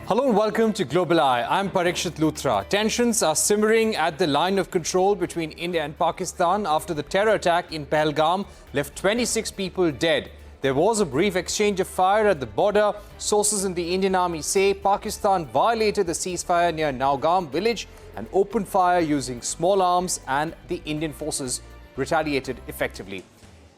Hello and welcome to Global Eye. I'm Parikshit Lutrhra. Tensions are simmering at the line of control between India and Pakistan after the terror attack in Pahalgam left 26 people dead. There was a brief exchange of fire at the border. Sources in the Indian Army say Pakistan violated the ceasefire near Naugam village and opened fire using small arms, and the Indian forces retaliated effectively.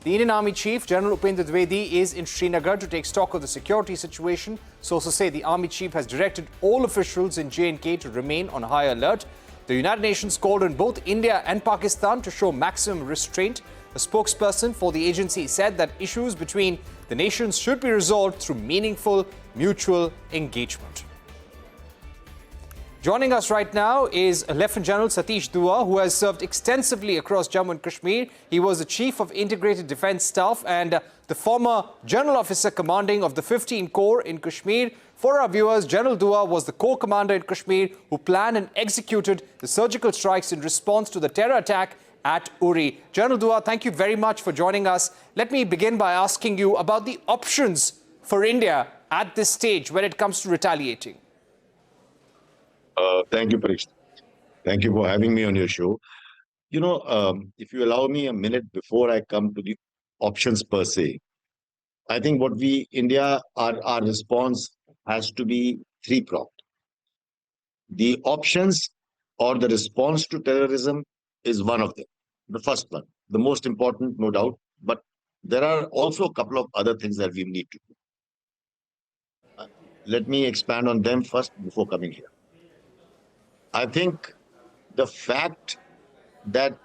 The Indian Army Chief, General Upendra Dwivedi, is in Srinagar to take stock of the security situation. Sources say the Army Chief has directed all officials in J&K to remain on high alert. The United Nations called on both India and Pakistan to show maximum restraint. A spokesperson for the agency said that issues between the nations should be resolved through meaningful mutual engagement. Joining us right now is Lieutenant General Satish Dua, who has served extensively across Jammu and Kashmir. He was the Chief of Integrated Defence Staff and the former General Officer commanding of the 15 Corps in Kashmir. For our viewers, General Dua was the Corps Commander in Kashmir who planned and executed the surgical strikes in response to the terror attack at Uri. General Dua, thank you very much for joining us. Let me begin by asking you about the options for India at this stage when it comes to retaliating. Thank you, Parikshit. Thank you for having me on your show. If you allow me a minute before I come to the options per se, I think India, our response has to be three-pronged. The options or the response to terrorism is one of them. The first one, the most important, no doubt, but there are also a couple of other things that we need to do. Let me expand on them first before coming here. I think the fact that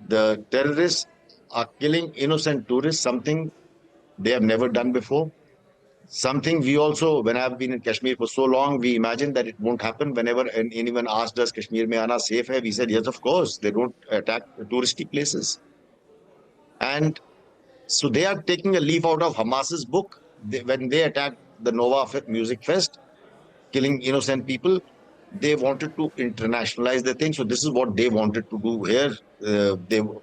the terrorists are killing innocent tourists, something they have never done before. Something we also, when I've been in Kashmir for so long, we imagined that it won't happen. Whenever anyone asked us, Kashmir mein aana safe hai, we said, yes, of course, they don't attack touristy places. And so they are taking a leaf out of Hamas's book. When they attacked the Nova Music Fest, killing innocent people, they wanted to internationalize the thing. So this is what they wanted to do here.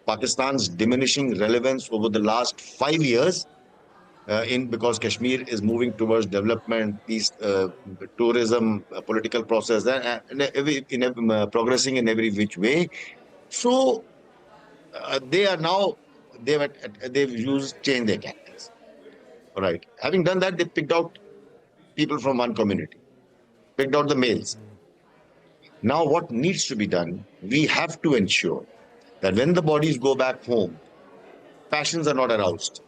Pakistan's diminishing relevance over the last 5 years because Kashmir is moving towards development, peace, tourism, political process, and progressing in every which way. So they are now, they've changed their tactics. All right. Having done that, they picked out people from one community, picked out the males. Now, what needs to be done, we have to ensure that when the bodies go back home, passions are not aroused.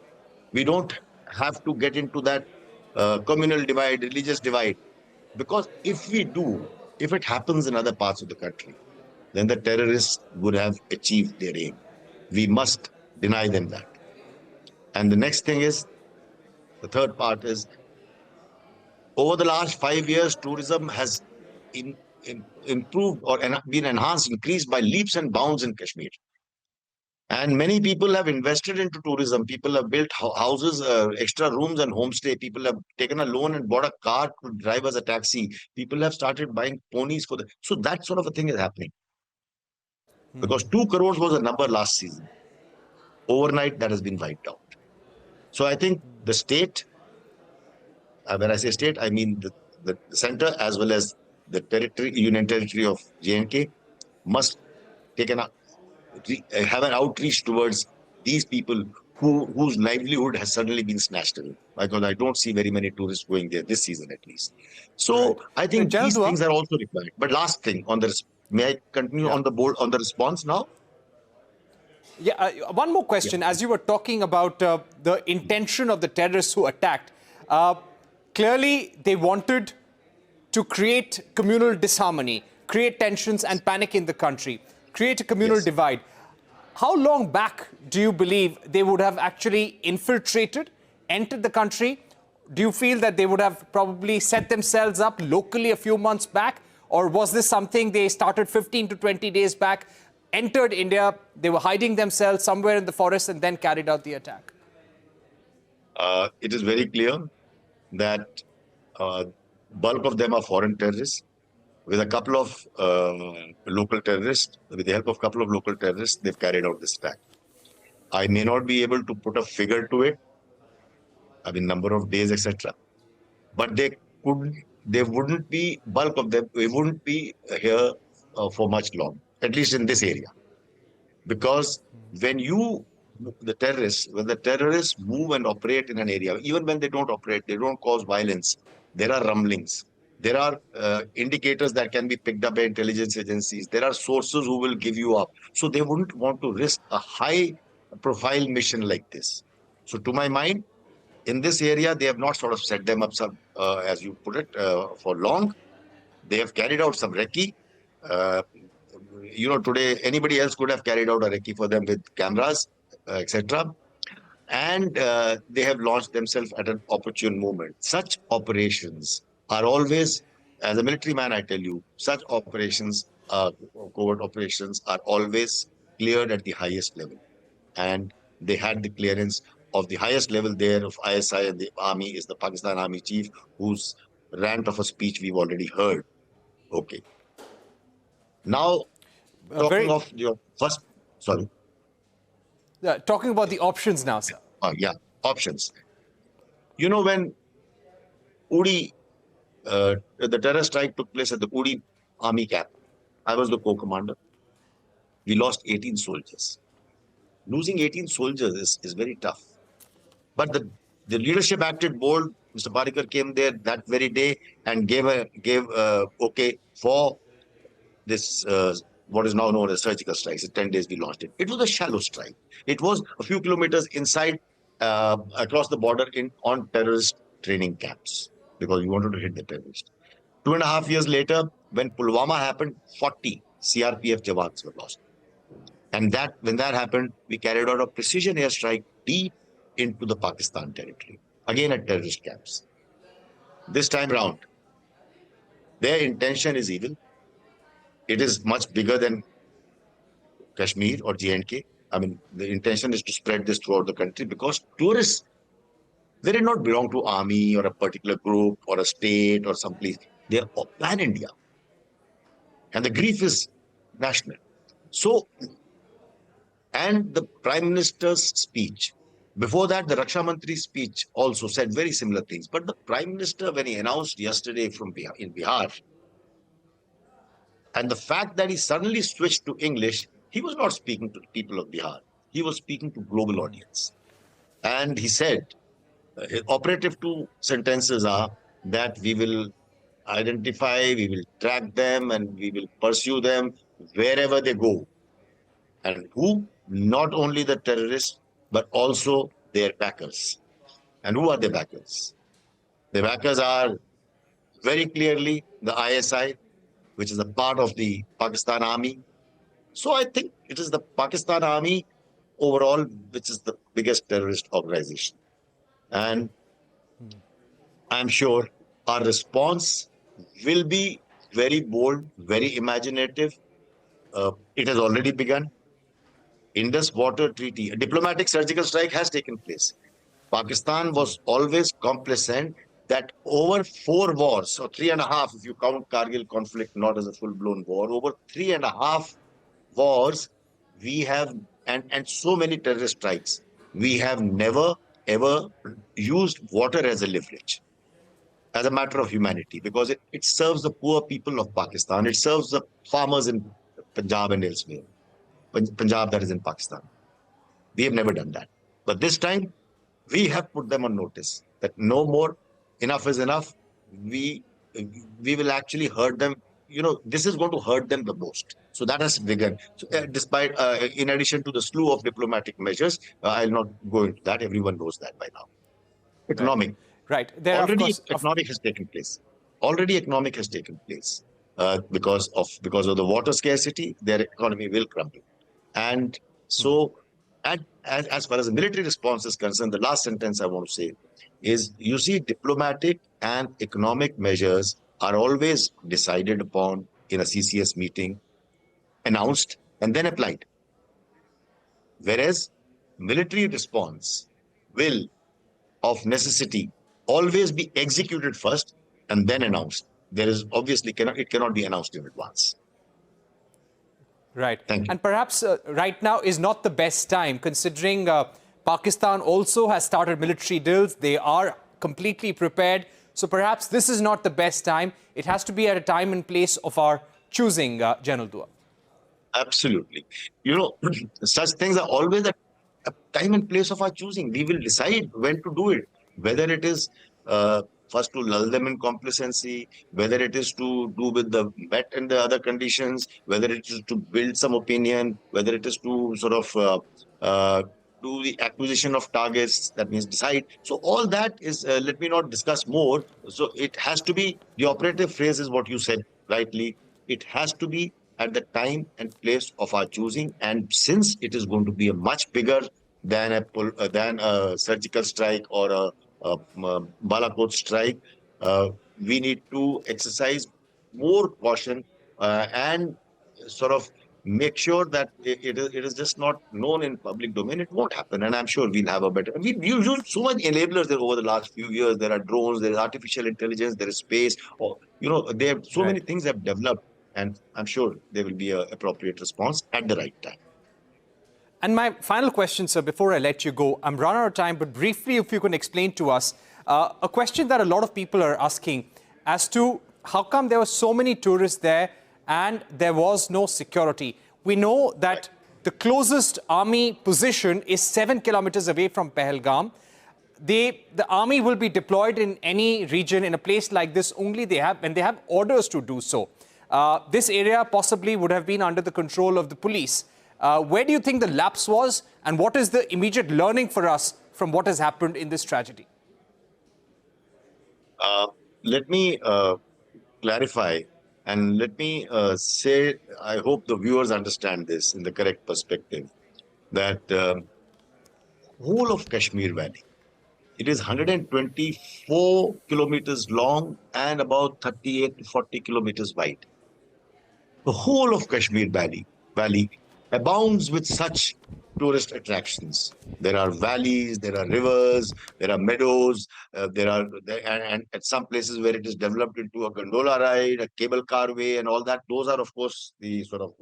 We don't have to get into that communal divide, religious divide. Because if we do, if it happens in other parts of the country, then the terrorists would have achieved their aim. We must deny them that. And the next thing is, the third part is, over the last 5 years, tourism has improved or been enhanced, increased by leaps and bounds in Kashmir. And many people have invested into tourism. People have built houses, extra rooms and homestay. People have taken a loan and bought a car to drive as a taxi. People have started buying ponies for so that sort of a thing is happening. Because 2 crores was a number last season. Overnight, that has been wiped out. So I think the state, when I say state, I mean the center as well as the Union Territory of J&K must have an outreach towards these people whose livelihood has suddenly been snatched away. Because I don't see very many tourists going there this season at least. So right. I think these things are also required. But last thing on the, may I continue on the response now? Yeah, one more question. As you were talking about the intention of the terrorists who attacked, clearly they wanted to create communal disharmony, create tensions and panic in the country, create a communal divide. How long back do you believe they would have actually infiltrated, entered the country? Do you feel that they would have probably set themselves up locally a few months back? Or was this something they started 15 to 20 days back, entered India, they were hiding themselves somewhere in the forest and then carried out the attack? It is very clear that bulk of them are foreign terrorists. With a couple of local terrorists, with the help of a couple of local terrorists, they've carried out this attack. I may not be able to put a figure to it, I mean, number of days, etc. But they could there wouldn't be bulk of them. We wouldn't be here for much long, at least in this area, because when when the terrorists move and operate in an area, even when they don't operate, they don't cause violence. There are rumblings. There are indicators that can be picked up by intelligence agencies. There are sources who will give you up. So they wouldn't want to risk a high profile mission like this. So to my mind, in this area, they have not sort of set them up, as you put it, for long. They have carried out some recce. Uh, Today anybody else could have carried out a recce for them with cameras, etc. And they have launched themselves at an opportune moment. Such operations are always, as a military man, I tell you, such operations, covert operations, are always cleared at the highest level. And they had the clearance of the highest level there of ISI, and the army is the Pakistan Army Chief, whose rant of a speech we've already heard. Okay. Now, talking Very of your first, sorry, talking about the options now, sir. yeah, options. When Uri, the terror strike took place at the Uri army camp, I was the co-commander. We lost 18 soldiers. Losing 18 soldiers is very tough. But the leadership acted bold. Mr. Parikar came there that very day and gave okay for this what is now known as surgical strikes. In 10 days we launched it. It was a shallow strike. It was a few kilometers inside, across the border on terrorist training camps, because we wanted to hit the terrorists. 2.5 years later, when Pulwama happened, 40 CRPF Jawans were lost. And when that happened, we carried out a precision airstrike deep into the Pakistan territory, again at terrorist camps. This time round, their intention is evil. It is much bigger than Kashmir or J&K. I mean, the intention is to spread this throughout the country, because tourists, they did not belong to army or a particular group or a state or some place. They are pan-India. And the grief is national. So, and the Prime Minister's speech. Before that, the Raksha Mantri's speech also said very similar things. But the Prime Minister, when he announced yesterday in Bihar, and the fact that he suddenly switched to English, he was not speaking to the people of Bihar. He was speaking to global audience. And he said, operative two sentences are that we will identify, we will track them, and we will pursue them wherever they go. And who? Not only the terrorists, but also their backers. And who are the backers? The backers are very clearly the ISI, which is a part of the Pakistan Army. So I think it is the Pakistan Army overall, which is the biggest terrorist organization. And I'm sure our response will be very bold, very imaginative. It has already begun. Indus Water Treaty, a diplomatic surgical strike has taken place. Pakistan was always complacent that over 4 wars, or 3.5, if you count Kargil conflict not as a full-blown war, over 3.5 wars, we have, and so many terrorist strikes, we have never, ever used water as a leverage, as a matter of humanity, because it serves the poor people of Pakistan. It serves the farmers in Punjab and elsewhere. Punjab, that is in Pakistan. We have never done that. But this time, we have put them on notice that no more, enough is enough. We will actually hurt them. This is going to hurt them the most. So that has begun. So, despite, in addition to the slew of diplomatic measures, I'll not go into that. Everyone knows that by now. Economic. Right. There, already, of course, economic has taken place. Already, economic has taken place. Because of the water scarcity, their economy will crumble. And so, as far as the military response is concerned, the last sentence I want to say is, you see, diplomatic and economic measures are always decided upon in a CCS meeting, announced, and then applied. Whereas military response will, of necessity, always be executed first and then announced. There is obviously it cannot be announced in advance. Right. Thank you. And perhaps right now is not the best time, considering Pakistan also has started military drills. They are completely prepared So perhaps this is not the best time. It has to be at a time and place of our choosing, General Dua. Absolutely. You know, such things are always a time and place of our choosing. We will decide when to do it, whether it is first to lull them in complacency, whether it is to do with the Met and the other conditions, whether it is to build some opinion, whether it is to sort of uh, do the acquisition of targets, that means decide. So all that is, let me not discuss more. So it has to be, the operative phrase is what you said rightly, it has to be at the time and place of our choosing. And since it is going to be a much bigger than a surgical strike or a Balakot strike, we need to exercise more caution and sort of make sure that it is just not known in public domain. It won't happen, and I'm sure we'll have a better. We've used so many enablers there over the last few years. There are drones, there is artificial intelligence, there is space, or there are so Right. many things have developed, and I'm sure there will be an appropriate response at the right time. And my final question, sir, before I let you go, I'm running out of time, but briefly, if you can explain to us a question that a lot of people are asking as to how come there were so many tourists there and there was no security. We know that the closest army position is 7 kilometers away from Pahalgam. The army will be deployed in any region in a place like this only when they have orders to do so. This area possibly would have been under the control of the police. Where do you think the lapse was, and what is the immediate learning for us from what has happened in this tragedy? Let me clarify, and let me say, I hope the viewers understand this in the correct perspective, that whole of Kashmir Valley, it is 124 kilometers long and about 38 to 40 kilometers wide. The whole of Kashmir Valley abounds with such tourist attractions. There are valleys, there are rivers, there are meadows, and at some places where it is developed into a gondola ride, a cable car way, and all that. Those are, of course, the sort of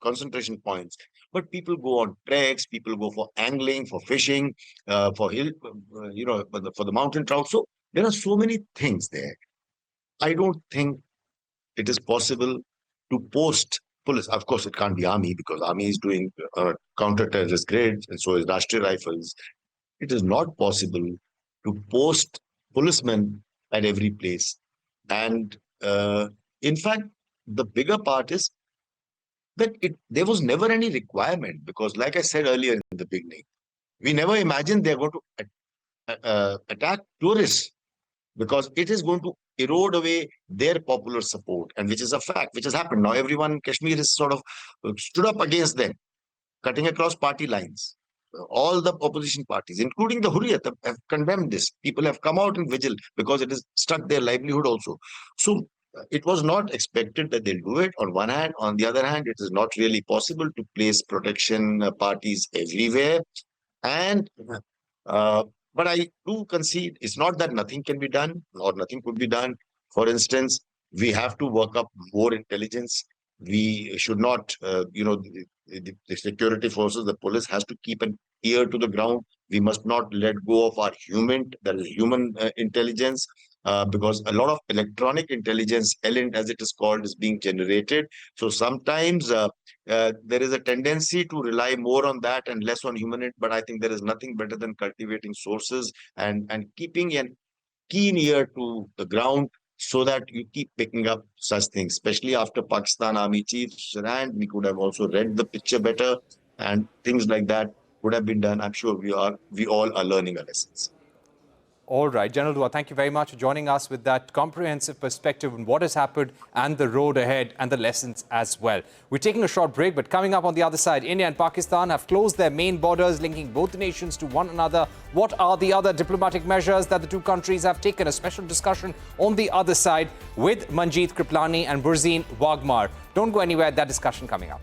concentration points. But people go on treks, people go for angling, for fishing, for for the mountain trout. So there are so many things there. I don't think it is possible to post police. Of course, it can't be army because army is doing counter-terrorist grades, and so is Rashtriya Rifles. It is not possible to post policemen at every place. And in fact, the bigger part is that there was never any requirement, because like I said earlier in the beginning, we never imagined they're going to attack tourists, because it is going to erode away their popular support, and which is a fact, which has happened. Now everyone in Kashmir is sort of stood up against them, cutting across party lines. All the opposition parties, including the Hurriyat, have condemned this. People have come out in vigil because it has struck their livelihood also. So it was not expected that they'll do it, on one hand. On the other hand, it is not really possible to place protection parties everywhere. And but I do concede it's not that nothing can be done or nothing could be done. For instance, we have to work up more intelligence. We should not, the security forces, the police has to keep an ear to the ground. We must not let go of our human intelligence, because a lot of electronic intelligence, ELINT as it is called, is being generated. So sometimes there is a tendency to rely more on that and less on human, but I think there is nothing better than cultivating sources and keeping a keen ear to the ground, so that you keep picking up such things, especially after Pakistan Army Chief Rand. We could have also read the picture better, and things like that would have been done. I'm sure we all are learning our lessons. All right, General Dua, thank you very much for joining us with that comprehensive perspective on what has happened and the road ahead and the lessons as well. We're taking a short break, but coming up on the other side, India and Pakistan have closed their main borders, linking both nations to one another. What are the other diplomatic measures that the two countries have taken? A special discussion on the other side with Manjeet Kriplani and Burzeen Wagmar. Don't go anywhere, that discussion coming up.